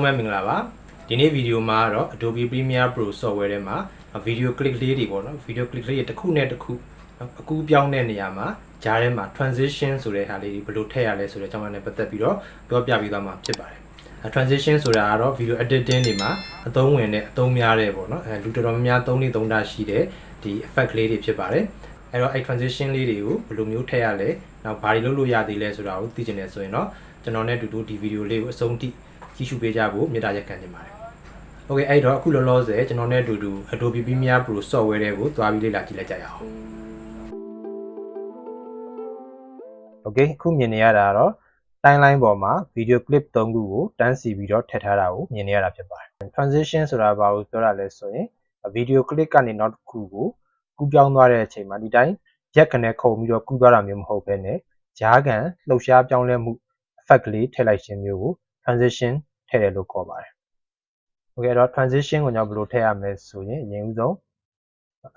လုံးပဲမင်္ဂလာပါဒီနေ့ဗီဒီယိုမှာတော့ Adobe Premiere Pro software ထဲမှာ video clip လေးတွေပေါ့နော် video clip လေးတွေတစ်ခုနဲ့တစ်ခုအကူပြောင်းတဲ့နေရာမှာဂျားထဲမှာ transition ဆိုတဲ့ဟာလေးတွေဘယ်လိုထည့်ရလဲဆိုတဲ့အကြောင်းအရာနဲ့ပတ်သက်ပြီးတော့ပြောပြပြီးသွားမှာဖြစ်ပါတယ်transition ဆိုတာကတော့ video editing တွေမှာအသုံးဝင်တဲ့အသုံးများတဲ့ပေါ့နော်လူတော်တော်များများသုံးတာရှိတဲ့ဒီ effect လေးတွေဖြစ်ပါတယ်အဲ့တော့အဲ့ transition လေးတွေကိုဘယ်လိုမျိုးထည့်ရလဲနောက်ဘာတွေလုပ်လို့ရသေးလဲဆိုတာကိုသိချင်တယ်ဆိုရင်တော့ကျွန်တော်နဲ့အတူတူဒီဗီဒီယိုလေးကိုအဆုံးထိကြည့်ရှုပေးကြဖို့မေတ္တာရပ်ခံနေပါတယ်။ Okay အဲ့တော့အခုလောလောဆယ်ကျွန်တော်နဲ့အတူတူ Adobe Premiere Pro software တွေကိုသွားပြီးလေ့လာကြည့်လိုက်ကြရအောင်။ Okay အခုမြင်နေရတာကတော့ timeline ပေါ်မှာ video clip 3ခုကိုတန်းစီပြီးတော့ထည့်ထားတာကိုမြင်နေရတာဖြစ်ပါတယ်။ Transition ဆိုတာဘာကိုပြောတာလဲဆိုရင် video clip ကနေနောက်တစ်ခုကိုကူးပြောင်းသွားတဲ့အချိန်မှာဒီတိုင်းရက်ကနေခုန်ပြီးတော့ကူးသွားတာမျိုးမဟုတ်ဘဲနဲ့ကြားခံလှုပ်ရှားပြောင်းလဲမှု effect လေးထည့်လိုက်ခြင်းမျိုးကို transition ထည့်တယ်လို့ခေါ်ပါတယ်။ Okay အဲ့တော့ transition ကိုကျွန်တော်ဘယ်လိုထည့်ရမလဲဆိုရင်အရင်ဦးဆုံး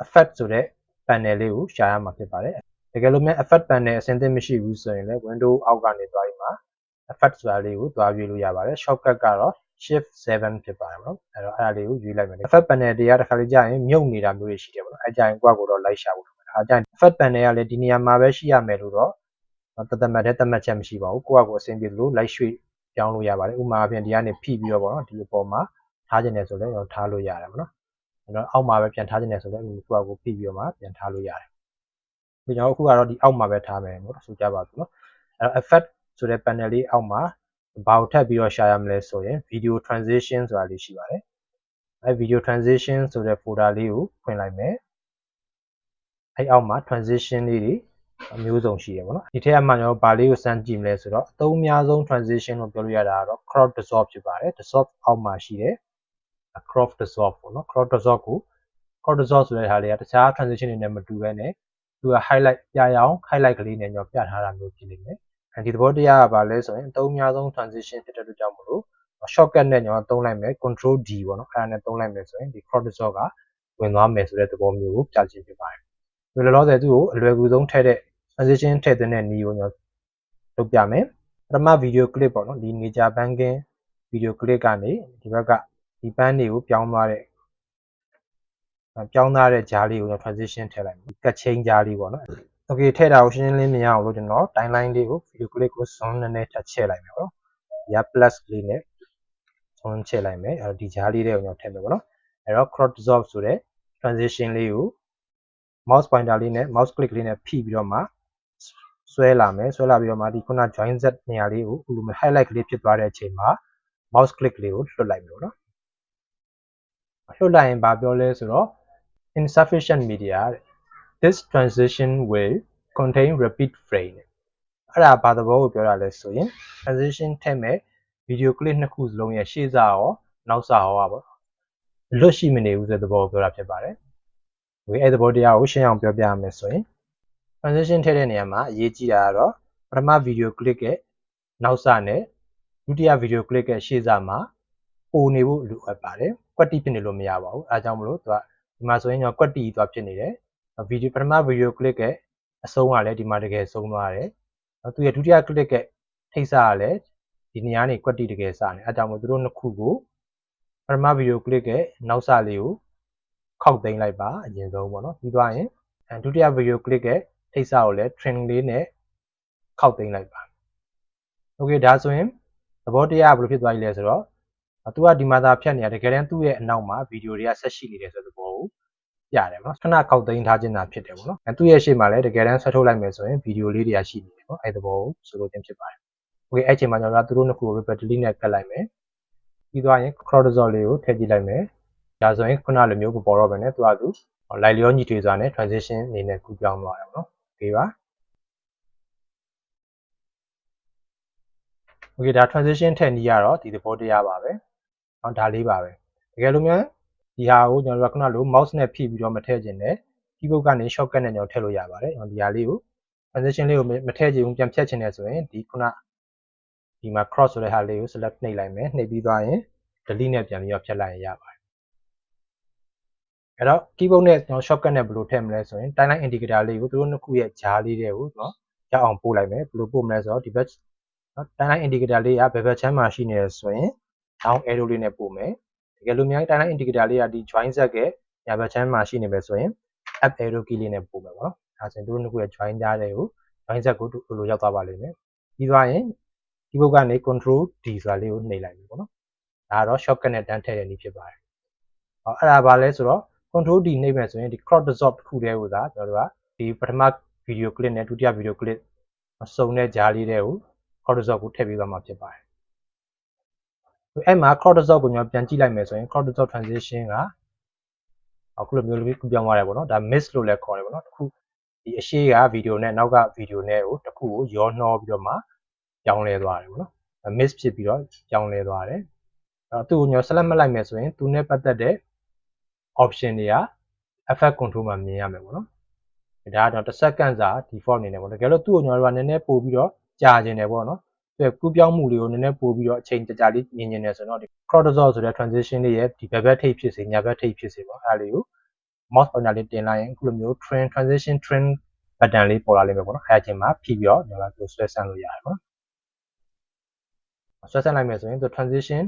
effect ဆိုတဲ့ panel လေးကိုရှာရမှာဖြစ်ပါတယ်။တကယ်လို့များ effect panel အဆင်သင့်မရှိဘူးဆိုရင်လည်း window အောက်ကနေသွားပြီးမှ effect ဆိုတာလေးကိုသွားရွေးလို့ရပါတယ်။ shortcut ကတော့ shift 7ဖြစ်ပါတယ်နော်။အဲ့တော့အဲ့ဒါလေးကိုရွေးလိုက်မယ်။ effect panel တွေကတစ်ခါလေကြာရင်မြုပ်နေတာမျိုးတွေရှိတယ်ပေါ့နော်။အဲ့ကြရင်ကိုယ့်ကိုယ်တော့လိုက်ရှာဖို့လုပ်မယ်။ဒါကြရင် effect panel ကလည်းဒီနေရာမှာပဲရှိရမယ်လို့တော့သတ်မှတ်ချက်မရှိပါဘူး။ကိုယ့်အကိုအဆင်ပြေလို့လိုက်ရွှေ့ပြောင်းလို့ရပါတယ်။ဥပမာအပြင်ဒီကနေဖိပြီးတော့ပေါ့နော်ဒီအပေါ်မှာထားခြင်းတယ်ဆိုလည်းကျွန်တော်ထားလို့ရတယ်ပေါ့နော်။အဲ့တော့အောက်မှာပဲပြန်ထားခြင်းတယ်ဆိုလည်းကိုယ့်အကိုဖိပြီးတော့မှပြန်ထားလို့ရတယ်။ဒီကျွန်တော်အခုကတော့ဒီအောက်မှာပဲထားမယ်ပေါ့ဆိုကြပါစို့နော်။အဲ့တော့ effect ဆိုတဲ့ panel လေးအောက်မှာဘာကိုထပ်ပြီးတော့ရှာရမလဲဆိုရင် video transition ဆိုတာလေးရှိပါတယ်။အဲ့ video transition ဆိုတဲ့ folder လေးကိုဖွင့်လိုက်မယ်။အဲ့အောက်မှာ transition လေးတွေအမျိုးစုံရှိရပါတော့။ဒီထက်အမှကျွန်တော်ဘာလေးကိုစမ်းကြည့်မလဲဆိုတော့အသုံးအများဆုံး transition လို့ပြောလို့ရတာကတော့ crop dissolve ဖြစ်ပါတယ်။ dissolve အောက်မှာရှိတယ်။ crop dissolve ပေါ့နော်။ crop dissolve ဆိုတဲ့ဟာလေးကတခြား transition တွေနဲ့မတူဘဲနဲ့သူက highlight ပြရအောင် highlight ကလေးနဲ့ကျွန်တော်ပြထားတာမျိုးဖြစ်နေတယ်။ဒီသဘောတရားကဘာလဲဆိုရင်အသုံးအများဆုံး transition ဖြစ်တဲ့အတွက်ကြောင့်မလို့ shortcut နဲ့ကျွန်တော်သုံးလိုက်မယ် control D ပေါ့နော်။အဲ့ဒါနဲ့သုံးလိုက်မယ်ဆိုရင်ဒီ crop dissolve ကဝင်သွားမယ်ဆိုတဲ့သဘောမျိုးကိုပြချင်ဖြစ်ပါတယ်။ဒီလောလောဆယ်သူ့ကိုအလွယ်ကူဆုံးထည့်တဲ့ transition ထည့်တဲ့နည်းကိုကျွန်တော်လုပ်ပြမယ်ပထမ video clip ပေါ့နော်ဒီ nature banking video clip ကနေဒီဘက်ကဒီပန်းတွေကိုပြောင်းသွားတဲ့ကြားလေးကိုကျွန်တော် transition ထည့်လိုက်မယ် cut chain ကြားလေးပေါ့နော် okay ထည့်တာကိုရှင်းရှင်းလင်းမြင်အောင်လို့ကျွန်တော် timeline လေးကို video clip ကို zoom နည်းနည်းထပ်ချဲ့လိုက်မယ်ပေါ့နော်ဒီက plus လေးနဲ့ zoom ချဲ့လိုက်မယ်အဲ့တော့ဒီကြားလေးတွေကိုကျွန်တော်ထည့်မယ်ပေါ့နော်အဲ့တော့ crop dissolve ဆိုတဲ့ transition လေးကို mouse pointer လေးနဲ့ mouse click လေးနဲ့ဖိပြီးတော့မှဆွဲလာမယ်ဆွဲလာပြီးတော့မှဒီခုန join z နေရာလေးကိုအခုလိုမျိုး highlight ကလေးဖြစ်သွားတဲ့အချိန်မှာ mouse click လေးကိုလွှတ်လိုက်မယ်ပေါ့နော်လွှတ်လိုက်ရင်ဘာပြောလဲဆိုတော့ insufficient media this transition will contain repeat frame အဲ့ဒါဘာသဘောကိုပြောတာလဲဆိုရင် transition ထည့်မဲ့ video clip နှစ်ခုစလုံးရဲ့ရှေ့စရောနောက်စရောပါလွတ်ရှိမနေဘူးဆိုတဲ့သဘောကိုပြောတာဖြစ်ပါတယ်။အဲ့သဘောတရားကိုရှင်းအောင်ပြောပြရမယ်ဆိုရင် transition ထည့်တဲ့နေရာမှာအရေးကြီးတာကတော့ပထမ video clip ရဲ့နောက်စနဲ့ဒုတိယ video clip ရဲ့ရှေ့စမှာပိုနေဖို့လိုအပ်ပါတယ်။ကွက်တိဖြစ်နေလို့မရပါဘူး။အဲဒါကြောင့်မလို့သူကဒီမှာဆိုရင်ကျွန်တော်ကွက်တိသွားဖြစ်နေတယ်။ပထမ video clip ရဲ့အဆုံးကလည်းဒီမှာတကယ်ဆုံးသွားတယ်။သူရဲ့ဒုတိယ clip ရဲ့ထိပ်စကလည်းဒီနေရာနေကွက်တိတကယ်စနေ။အဲဒါကြောင့်မလို့သူတို့နှစ်ခုကိုပထမ video clip ရဲ့နောက်စလေးကိုခောက်သိမ်းလိုက်ပါအရင်ဆုံးပေါ့နော်။ပြီးသွားရင်ဒုတိယ video clip ရဲ့ထိပ်စကိုလည်း trim လေးနဲ့ခောက်သိမ်းလိုက်ပါ။ Okay ဒါဆိုရင်သဘောတရားဘယ်လိုဖြစ်သွားပြီလဲဆိုတော့သူကဒီမှာသာဖြတ်နေတာတကယ်တမ်းသူ့ရဲ့အနောက်မှာဗီဒီယိုတွေကဆက်ရှိနေတယ်ဆိုတဲ့သဘောကိုပြတယ်ပေါ့နော်ခဏခောက်သိမ်းထားခြင်းသာဖြစ်တယ်ပေါ့နော်သူ့ရဲ့ရှေ့မှာလည်းတကယ်တမ်းဆက်ထုတ်လိုက်မယ်ဆိုရင်ဗီဒီယိုလေးတွေကရှိနေတယ်ပေါ့အဲ့သဘောကိုဆိုလိုခြင်းဖြစ်ပါတယ်။ Okay အဲ့ချိန်မှာကျွန်တော်တို့သူတို့နှစ်ခုကို repeatedly နဲ့ကတ်လိုက်မယ်ပြီးသွားရင် crop dissolve လေးကိုထည့်ကြည့်လိုက်မယ်ဒါဆိုရင်ခုနလိုမျိုးပေါ်တော့ပဲနဲ့သူကသူလိုက်လျောညီထွေစွာနဲ့ transition အနေနဲ့ကူးပြောင်းသွားတယ်ပေါ့နော် Okay ပါOkay ဒါ transition ထည့်နည်းရတော့ဒီသဘောတရားပါပဲ။ဒါလေးပါပဲ။တကယ်လို့များဒီဟာကိုကျွန်တော်တို့ကခုနလို mouse နဲ့ဖိပြီးတော့မထည့်ခြင်းနဲ့ keyboard ကနေ shortcut နဲ့ကျွန်တော်ထည့်လို့ရပါတယ်။ဒီဟာလေးကို transition လေးကိုမထည့်ခြင်းဘူးပြန်ဖြတ်ခြင်းနဲ့ဆိုရင်ဒီခုနဒီမှာ cross ဆိုတဲ့ဟာလေးကို select နှိပ်လိုက်မယ်။နှိပ်ပြီးသွားရင် delete နဲ့ပြန်ပြီးတော့ဖြတ်လိုက်ရင်ရပါတယ်။အဲ့တော့ keyboard နဲ့ကျွန်တော် shortcut နဲ့ဘယ်လိုထည့်မလဲဆိုရင် timeline indicator လေးကိုသူတို့နှစ်ခုရဲ့ကြားလေးတွေကိုကျွန်တော်ရောက်အောင်ပို့လိုက်မယ်။ဘယ်လိုပို့မလဲဆိုတော့ဒီဘက်timeline indicator လေးကဘယ်ဘက်ချမ်းမှာရှိနေလဲဆိုရင် down arrow လေးနဲ့ပို့မယ်တကယ်လို့များ timeline indicator လေးကဒီ join set ရဲ့ညာဘက်ချမ်းမှာရှိနေမယ်ဆိုရင် up arrow key လေးနဲ့ပို့မယ်ပေါ့နော်ဒါဆိုရင်တို့နှစ်ခုရဲ့ join ကြားတဲ့ကို join set ကိုလိုရောက်သွားပါလိမ့်မယ်ပြီးသွားရင် keyboard ကနေ control D ဆိုတာလေးကိုနှိပ်လိုက်ပြီပေါ့နော်ဒါကတော့ shortcut နဲ့တန်းထည့်တဲ့နည်းဖြစ်ပါတယ်အဲ့ဒါဘာလဲဆိုတော့ control D နှိပ်မယ်ဆိုရင်ဒီ crop dissolve တစ်ခုတည်းကိုသာကျွန်တော်တို့ကဒီပထမ video clip နဲ့ဒုတိယ video clip အစုံနဲ့ကြားလေးတွေကို crop dissolve ကိုထည့်ပေးသွားမှာဖြစ်ပါတယ်အဲ့မှာ crop dissolve ကိုကျွန်တော်ပြန်ကြည့်လိုက်မယ်ဆိုရင် crop dissolve transition ကအခုလိုမျိုးလေးပြောင်းသွားတယ်ပေါ့နော်ဒါ mix လို့လည်းခေါ်တယ်ပေါ့နော်တစ်ခုဒီအရှိက video နဲ့နောက်က video နဲ့ကိုတစ်ခုကိုရောနှောပြီးတော့မှပြောင်းလဲသွားတယ်ပေါ့နော် mix ဖြစ်ပြီးတော့ပြောင်းလဲသွားတယ်သူ့ကိုကျွန်တော် select မှတ်လိုက်မယ်ဆိုရင်သူနဲ့ပတ်သက်တဲ့ option တွေက effect control မှာမြင်ရမယ်ပေါ့နော်ဒါကတော့တစ်စက္ကန့်စာ default အနေနဲ့ပေါ့တကယ်လို့သူ့ကိုကျွန်တော်တို့ကနည်းနည်းပို့ပြီးတော့ကြာကျင်တယ်ပေါ့နော်သူကူးပြောင်းမှုလေးကိုနည်းနည်းပို့ပြီးတော့အချိန်ကြာလေးမြင်နေတယ်ဆိုတော့ဒီ crop dissolve ဆိုတဲ့ transition လေးရဲ့ဒီဘက်ဘက်ထိပ်ဖြစ်စေညာဘက်ထိပ်ဖြစ်စေပေါ့အဲ့ဒါလေးကို mouse pointer လေးတင်လိုက်ရင်အခုလိုမျိုး transition trim button လေးပေါ်လာလိမ့်မယ်ပေါ့နော်အဲ့အချိန်မှာဖြည့်ပြီးတော့ကျွန်တော်တို့ဆွဲဆန့်လို့ရတယ်ပေါ့ဆွဲဆန့်လိုက်မယ်ဆိုရင်သူ transition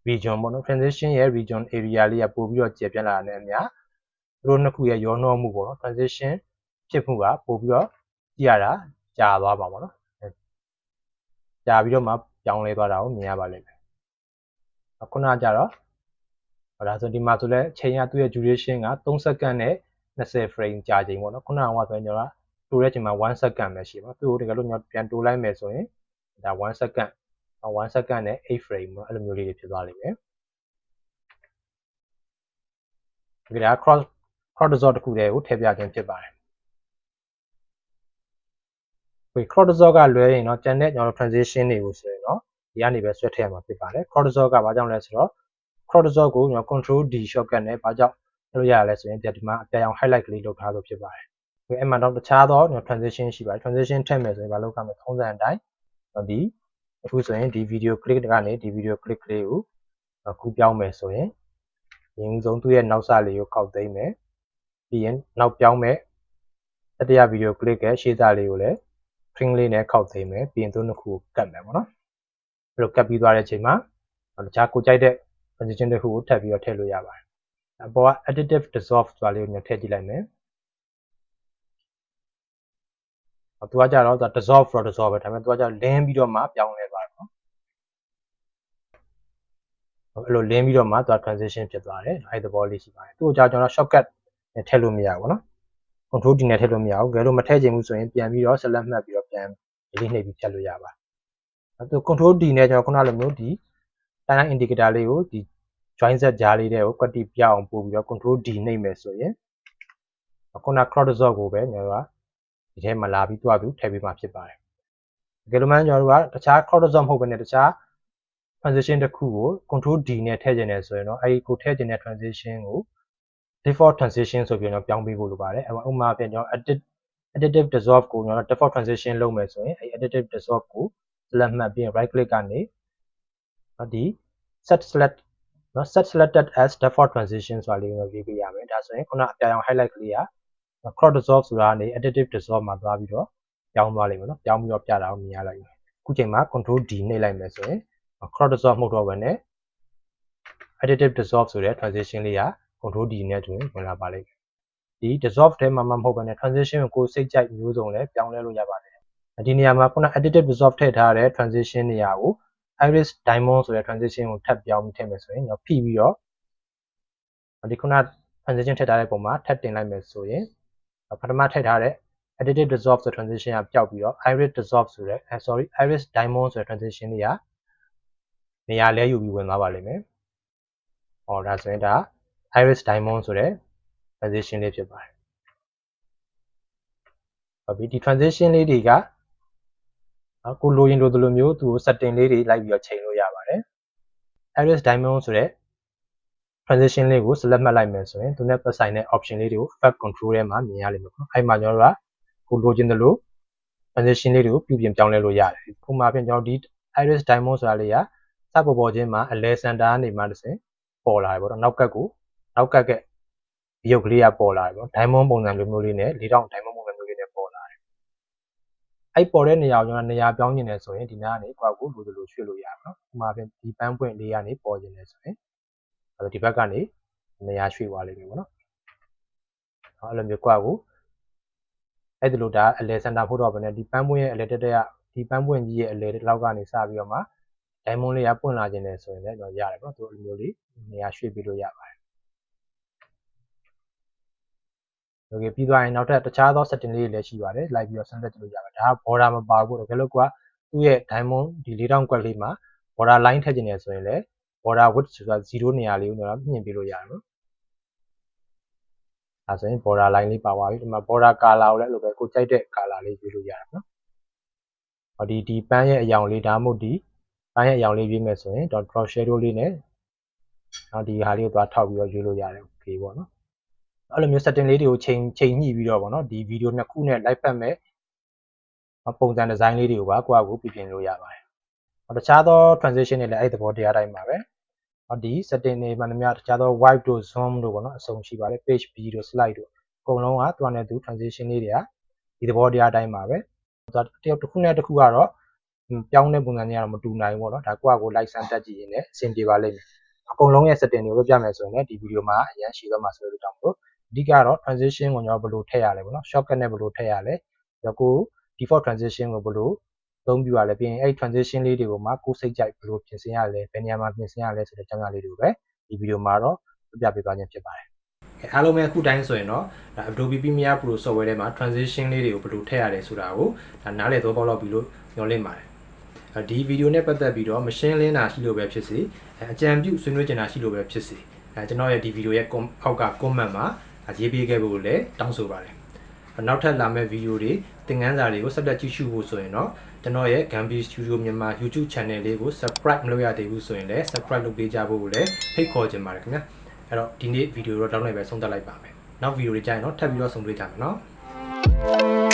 region ပေါ့နော် transition ရဲ့ region area လေးကပို့ပြီးတော့ကျေပြန့်လာတဲ့အများသူတို့နှစ်ခုရဲ့ရောနှောမှုပေါ့နော် transition ဖြစ်မှုကပို့ပြီးတော့ကြည့်ရတာကြာသွားပါပေါ့နော်ကြာပြီးတော့မှပြောင်းလဲသွားတာကိုမြင်ရပါလိမ့်မယ်ခုနကကြတော့ဒါဆိုဒီမှာဆိုလဲချိန်ရသူ့ရဲ့ duration က3စက္ကန့်နဲ့20 frame ကြာချိန်ပေါ့နော်ခုနကဆိုရင်ကျွန်တော်ကတိုးတဲ့ချိန်မှာ1စက္ကန့်ပဲရှိပါသူ့ကိုတကယ်လို့ကျွန်တော်ပြန်တိုးလိုက်မယ်ဆိုရင်ဒါ1စက္ကန့်1စက္ကန့်နဲ့8 frame ပေါ့အဲ့လိုမျိုးလေးတွေဖြစ်သွားလိမ့်မယ်ဒီက crop dissolve တစ်ခုတည်းကိုထည့်ပြခြင်းဖြစ်ပါတယ်crop dissolve ကလွဲရင်တော့ကျန်တဲ့ကျွန်တော်တို့ transition တွေကိုဆိုရင်တော့ဒီကနေပဲဆွဲထည့်ရမှာဖြစ်ပါတယ် crop dissolve ကဘာကြောင့်လဲဆိုတော့ crop dissolve ကိုကျွန်တော် control D shortcut နဲ့ဘာကြောင့်လုပ်ရလဲဆိုရင်ဒီမှာအပြာရောင် highlight ကလေးလုပ်ထားလို့ဖြစ်ပါတယ်အဲ့မှာတော့တခြားသော transition ရှိပါတယ် transition ထည့်မယ်ဆိုရင်ဘာလုပ်ရမလဲထုံးစံအတိုင်းဒီအခုဆိုရင်ဒီ video clip ကနေဒီ video clip လေးကိုကူးပြောင်းမယ်ဆိုရင်ရင်းဆုံးသူ့ရဲ့နောက်စလေးကိုခောက်သိမ်းမယ်ပြီးရင်နောက်ပြောင်းမယ်တတိယ video clip ရဲ့ရှေ့စလေးကိုလည်း string လေးနဲ့ခောက်သိမ်းမယ်ပြီးရင်သူနှစ်ခုကိုကတ်မယ်ပေါ့နော်အဲ့လိုကတ်ပြီးသွားတဲ့အချိန်မှာတခြားကိုကြိုက်တဲ့ transition တစ်ခုကိုထပ်ပြီးတော့ထည့်လို့ရပါတယ်အပေါ်က additive dissolve ဆိုတာလေးကိုညထည့်ကြည့်လိုက်မယ်သူကကြတော့ dissolve ပဲဒါပေမဲ့သူကကြလင်းပြီးတော့မှပြောင်းလဲသွားတယ်နော်အဲ့လိုလင်းပြီးတော့မှသူက transition ဖြစ်သွားတယ်အဲ့ဒီသဘောလေးရှိပါတယ်သူ့ကိုကျွန်တော် shortcut နဲ့ထည့်လို့မရဘူးပေါ့နော် control D နဲ့ထည့်လို့မရဘူးကြလို့မထည့်ချင်ဘူးဆိုရင်ပြန်ပြီးတော့ select မှတ်ပြီးတော့ပြန်လေးနှိပ်ပြီးဖြတ်လို့ရပါတယ်သူ control D နဲ့ကျွန်တော်ခုနလိုမျိုးဒီ timeline indicator လေးကိုဒီ join set ကြားလေးတွေကိုကွက်တိပြအောင်ပို့ပြီးတော့ control D နှိပ်မယ်ဆိုရင်ခုန crop dissolve ကိုပဲကျွန်တော်ကဒီထဲမှာလာပြီးတွားသူထည့်ပေးမှဖြစ်ပါတယ်တကယ်လို့မှကျွန်တော်တို့ကတခြား crop dissolve မဟုတ်ဘဲနဲ့တခြား transition တစ်ခုကို control D နဲ့ထည့်ခြင်းနဲ့ဆိုရင်တော့အဲဒီကိုထည့်ခြင်းတဲ့ transition ကို default transition ဆိုပြီးတော့ပြောင်းပေးဖို့လိုပါတယ်ဥပမာပြန်ကျွန်တော် additive dissolve ကိုကျွန်တော် default transition လုပ်မယ်ဆိုရင်အဲဒီ additive dissolve ကို select မှတ်ပြီး right click ကနေဒီ set selected as default transition ဆိုတာလေးကိုရေးပေးရမယ်ဒါဆိုရင်ခုနအပြာရောင် highlight ကလေးက crop dissolve ဆိုတာကနေ additive dissolve မှာသွားပြီးတော့ပြောင်းသွားလိမ့်မယ်နော်ပြောင်းပြီးတော့ပြတာကိုမြင်ရလိုက်မယ်အခုချိန်မှာ control D နှိပ်လိုက်မယ်ဆိုရင် crop dissolve မဟုတ်တော့ဘဲနဲ့ additive dissolve ဆိုတဲ့ transition လေးက control D နဲ့တွင်ဝင်လာပါလိမ့်မယ်ဒီ dissolve ထဲမှာမဟုတ်ဘဲနဲ့ transition ကိုစိတ်ကြိုက်မျိုးစုံနဲ့ပြောင်းလဲလို့ရပါတယ်ဒီနေရာမှာခုန additive dissolve ထည့်ထားတဲ့ transition နေရာကို iris diamond ဆိုတဲ့ transition ကိုထပ်ပြောင်းပြီးထည့်မယ်ဆိုရင်ကျွန်တော်ဖိပြီးတော့ဒီခုန transition ထည့်ထားတဲ့ပုံမှာထပ်တင်လိုက်မယ်ဆိုရင်ပထမထည့်ထားတဲ့ additive dissolve ဆိုတဲ့ transition ကပျောက်ပြီးတော့ iris dissolve ဆိုတဲ့ iris diamond ဆိုတဲ့ transition လေးကနေရာလဲယူပြီးဝင်သွားပါလိမ့်မယ်ဒါဆိုရင်ဒါ iris diamond ဆိုတဲ့ transition လေးဖြစ်ပါတယ်ဟုတ်ပြီဒီ transition လေးတွေကကိုလိုရင်လိုလိုမျိုးသူ့ကို setting လေးတွေလိုက်ပြီးတော့ချိန်လို့ရပါတယ် iris diamond ဆိုတဲ့ transition လေးကို select မှတ်လိုက်မယ်ဆိုရင်သူနဲ့ပတ်ဆိုင်တဲ့ option လေးတွေကို effect control ထဲမှာမြင်ရလိမ့်မယ်ပေါ့အဲ့မှာကျွန်တော်တို့ကကိုလိုချင်တယ်လို့ transition လေးတွေကိုပြုပြင်ပြောင်းလဲလို့ရတယ်ခုမှပြင်ကျွန်တော်ဒီ iris diamond ဆိုတာလေးကစပေါ်ချင်းမှာအလဲစင်တာကနေမှတစ်ဆင့်ပေါ်လာတယ်ပေါ့နော်နောက်ကတ်ကရုပ်ကလေးကပေါ်လာတယ်ပေါ့ diamond ပုံစံလိုမျိုးလေးနဲ့4000 diamond ပုံစံမျိုးလေးနဲ့ပေါ်လာတယ် အဲ့ပေါ်တဲ့နေရာကိုကျွန်တော်နေရာပြောင်းနေတယ်ဆိုရင်ဒီနားကနေကိုယ့်ကိုလိုလိုရွှေ့လို့ရပါနော်ဥပမာဖြင့်ဒီပန်းပွင့်လေးကနေပေါ်နေတယ်ဆိုရင်ဒီဘက်ကနေနေရာရွှေ့သွားလိမ့်မယ်ပေါ့နော်အဲ့လိုမျိုးကိုယ့်ကိုအဲ့ဒီလိုဒါအလဲစင်တာဖို့တော့ပဲねဒီပန်းပွင့်ရဲ့အလဲတက်တက်ဒီပန်းပွင့်ကြီးရဲ့အလဲလောက်ကနေစပြီးတော့မှဒိုင်မွန်လေးကပွင့်လာခြင်းတယ်ဆိုရင်လည်းကျွန်တော်ရတယ်ပေါ့သူအဲ့လိုမျိုးလေးနေရာရွှေ့ပြီးလို့ရပါတယ်โอเคပြီးသွားရင်နောက်ထပ်တခြားသော setting လေးတွေလည်းရှိပါတယ်လိုက်ပြီးတော့ဆန်းသက်ကြည့်လို့ရပါတယ်ဒါက border မပါဘူးတော့ဘယ်လိုကသူ့ရဲ့ diamond ဒီ4000ကွက်လေးမှာ border line ထည့်ခြင်းတယ်ဆိုရင်လည်း border width ဆိုတာ0နေရာလေးကိုကျွန်တော်မြင့်ပေးလို့ရတယ်နော်ဒါဆိုရင် border line လေးပါသွားပြီဒီမှာ border color ကိုလည်းအဲ့လိုပဲကိုကြိုက်တဲ့ color လေးရွေးလို့ရတယ်နော်ဟောဒီပန်းရဲ့အရောင်လေးဒါမှမဟုတ်ဒီပန်းရဲ့အရောင်လေးရွေးမယ်ဆိုရင် drop shadow လေးနဲ့နောက်ဒီဟာလေးကိုသွားထောက်ပြီးတော့ရွေးလို့ရတယ် okay ပေါ့နော်အဲ့လိုမျိုး setting လေးတွေကိုချိန်ညှိပြီးတော့ပေါ့နော်ဒီဗီဒီယိုနှစ်ခုနဲ့လိုက်ဖက်မဲ့ပုံစံဒီဇိုင်းလေးတွေကိုပါကိုယ့်အကူပြင်လို့ရပါတယ်။တခြားသော transition တွေလည်းအဲ့သဘောတရားတိုင်းပါပဲ။ဒီ setting တွေမှန်သမျှတခြားသော wipe တို့ zoom တို့ပေါ့နော်အစုံရှိပါတယ် page view တို့ slide တို့အကုန်လုံးကသူ့အနေနဲ့သူ transition လေးတွေကဒီသဘောတရားတိုင်းပါပဲ။တယောက်တစ်ခုနဲ့တစ်ခုကတော့ပြောင်းတဲ့ပုံစံတွေကတော့မတူနိုင်ဘူးပေါ့နော်ဒါကိုယ့်အကူလိုက်စမ်းတက်ကြည့်ရင်လည်းအဆင်ပြေပါလိမ့်မယ်။အကုန်လုံးရဲ့ setting တွေကိုပြမယ်ဆိုရင်လည်းဒီဗီဒီယိုမှာအရင်ရှင်းသွားမှာဆိုလို့တောင်းလို့အဓိကတော့ transition ကိုကျွန်တော်ဘယ်လိုထည့်ရလဲပေါ့နော် shortcut နဲ့ဘယ်လိုထည့်ရလဲပြီးတော့ကို default transition ကိုဘယ်လိုသုံးပြရလဲပြီးရင်အဲ့ transition လေးတွေကိုမှကိုယ်စိတ်ကြိုက်ဘယ်လိုပြင်ဆင်ရလဲဘယ်နေရာမှာပြင်ဆင်ရလဲဆိုတဲ့အကြောင်းအရာလေးတွေကိုပဲဒီဗီဒီယိုမှာတော့ပြပေးသွားခြင်းဖြစ်ပါတယ်အားလုံးပဲအခုတိုင်းဆိုရင်တော့ Adobe Premiere Pro software ထဲမှာ transition လေးတွေကိုဘယ်လိုထည့်ရလဲဆိုတာကိုဒါနားလည်သဘောပေါက်လောက်ပြီးလို့ညွှန်လင့်ပါတယ်ဒီဗီဒီယိုနဲ့ပတ်သက်ပြီးတော့မရှင်းလင်းတာရှိလို့ပဲဖြစ်စေအကြံပြုဆွေးနွေးကြတာရှိလို့ပဲဖြစ်စေကျွန်တော်ရဲ့ဒီဗီဒီယိုရဲ့အောက်က comment မှာရေးပေးခဲ့ဖို့လည်းတောင်းဆိုပါတယ်နောက်ထပ်လာမယ့်ဗီဒီယိုတွေသင်ခန်းစာတွေကိုဆက်လက်ကြည့်ရှုဖို့ဆိုရင်တော့ကျွန်တော်ရဲ့ Gambi Studio မြန်မာ YouTube channel လေးကို subscribe မလုပ်ရသေးဘူးဆိုရင်လည်း subscribe လုပ်ပေးကြဖို့လည်းဖိတ်ခေါ်ချင်ပါတယ်ခင်ဗျာအဲ့တော့ဒီနေ့ဗီဒီယိုတော့တောင်းနေပဲဆုံးသက်လိုက်ပါမယ်နောက်ဗီဒီယိုတွေကြရင်တော့ထပ်ပြီးတော့ဆုံတွေ့ကြမယ်နော်